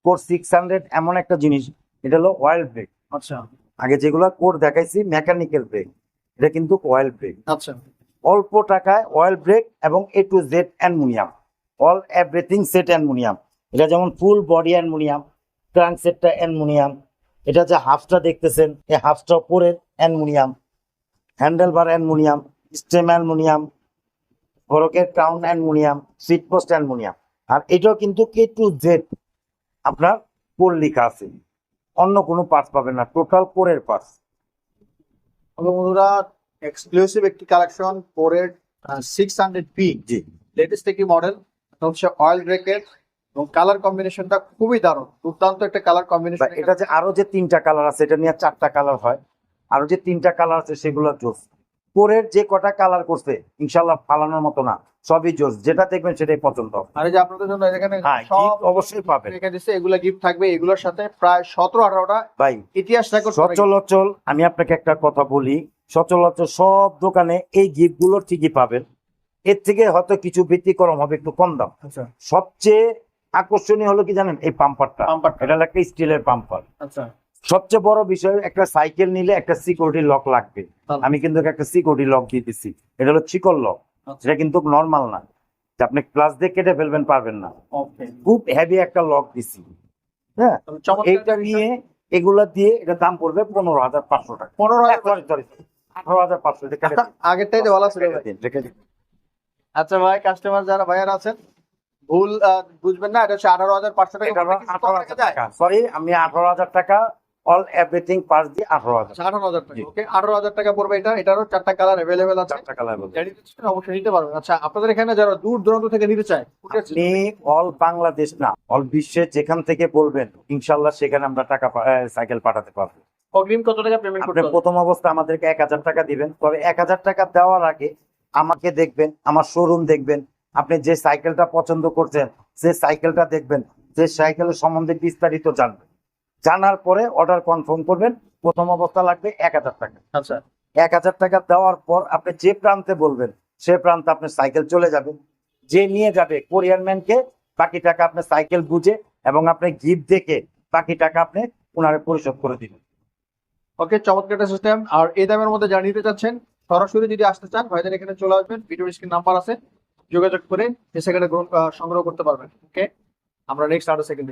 Core 600 এমন একটা জিনিস, এটা হলো অয়েল ব্রেক। আচ্ছা আগে যেগুলো কোর দেখাইছি মেকানিক্যাল ব্রেক, এটা কিন্তু অয়েল ব্রেক। আচ্ছা অল্প টাকায় অয়েল ব্রেক এবং A to Z aluminium, all everything set aluminium. এটা যেমন ফুল বডি অ্যালুমিনিয়াম, ক্রাঙ্ক সেটটা অ্যালুমিনিয়াম, এটা যে হাফটা দেখতেছেন এই হাফটা পরের aluminium, handle bar aluminium, stem aluminium, ফরকের crown aluminium, seat post aluminium. আর এটাও কিন্তু K to Z আপনার কোর লেখা আছে, অন্য কোনো পার্টস পাবেন না, টোটাল কোরের পার্টস। বন্ধুরা, এক্সক্লুসিভ একটি কালেকশন কোরের 600p জি লেটেস্ট একটি মডেল, হচ্ছে অয়েল ব্রেকের, এবং কালার কম্বিনেশনটা খুবই দারুণ, দুর্দান্ত একটা কালার কম্বিনেশন। এটা যে আরো যে 3টা কালার আছে, এটা নিয়ে 4টা কালার হয়, আরো যে 3টা কালার আছে সেগুলো জোস। কোরের যে কটা কালার করছে ইনশাল্লাহ ফালানোর মতো না, সবই জোস, যেটা দেখবেন সেটাই পছন্দ হবে। আর এই যে আপনাদের জন্য এখানে হ্যাঁ, সব gift অবশ্যই পাবেন। রেখে দিচ্ছে, এগুলা গিফট থাকবে, এগুলোর সাথে প্রায় 17-18টা ভাই ইতিহাস রেকর্ড করে। সচলাচল আমি আপনাকে একটা কথা বলি, সচলাচল সব দোকানে এই গিফট গুলো ঠিকই পাবেন, এর থেকে হয়তো কিছু ব্যতিক্রম হবে, একটু কম দাম। আচ্ছা সবচেয়ে আকর্ষণীয় হলো কি জানেন, এই পাম্পারটা। পাম্পারটা। এটা হলো একটা স্টিলের পাম্পার। আচ্ছা সবচেয়ে বড় বিষয়, একটা সাইকেল নিলে একটা সিকিউরিটি লক লাগবে। ভালো। আমি কিন্তু একটা সিকিউরিটি লক দিয়ে দিচ্ছি, এটা হলো চিকন লক, আচ্ছা। এটা কিন্তু নর্মাল না যে আপনি প্লাস দিয়ে কেটে ফেলবেন, পারবেন না। ওকে, খুব হেভি একটা লক দিছি। হ্যাঁ, তবে চমৎকার এইটা নিয়ে এগুলা দিয়ে এটা দাম পড়বে 15,500 টাকা। 15,000 সরি 18,500 টাকা। আগেরটাই তো ভালো ছিল ভাই। আচ্ছা ভাই, কাস্টমার যারা ভাইয়ারা আছেন ভুল বুঝবেন না, এটা হচ্ছে 18,500 টাকা। এটা বলতে কিছু কম রাখা যায়? সরি, আমি 18,000 টাকা অল এভরিথিং পার্স দিয়ে 18,000। 18,000 টাকা। জি। ওকে, 18,000 টাকা পড়বে এটা। এটারও 4টা কালার अवेलेबल আছে। 4টা কালার বলতে যারা নিতে চান অবশ্যই নিতে পারবেন। আচ্ছা, আপনাদের এখানে যারা দূর দূরান্ত থেকে নিতে চায়, আপনি অল বাংলাদেশ না, অল বিশ্বে যেখান থেকে বলবেন ইনশাল্লাহ সেখানে আমরা টাকা সাইকেল পাঠাতে পারবো। অগ্রিম কত টাকা পেমেন্ট করতে আপনি হবে? প্রথম অবস্থা আমাদেরকে 1,000 টাকা দিবেন, তবে 1,000 টাকা দেওয়ার আগে আমাকে দেখবেন, আমার শোরুম দেখবেন, আপনি যে সাইকেলটা পছন্দ করছেন সে সাইকেলটা দেখবেন, যে সাইকেলের সম্বন্ধে বিস্তারিত জানবেন, জানার পরে অর্ডার কনফার্ম করবেন। প্রথম অবস্থা লাগবে 1,000 টাকা। আচ্ছা 1,000 টাকা দেওয়ার পর আপনি যে প্রান্তে বলবেন সে প্রান্তে আপনার সাইকেল চলে যাবে, যে নিয়ে যাবে কোরিয়ার ম্যানকে বাকি টাকা আপনার সাইকেল বুঝে এবং আপনি গিফট দেখে বাকি টাকা আপনি ওনারে পরিশোধ করে দিবেন। ওকে, চমৎকার একটা সিস্টেম। আর এই দামের মধ্যে যারা নিতে চাচ্ছেন সরাসরি যদি আসতে চান, ভাইদের এখানে চলে আসবেন, ভিডিও স্ক্রিন নাম্বার আছে, যোগাযোগ করে এই সেকেন্ডে সংগ্রহ করতে পারবেন। ওকে, আমরা নেক্সট আরো সেকেন্ড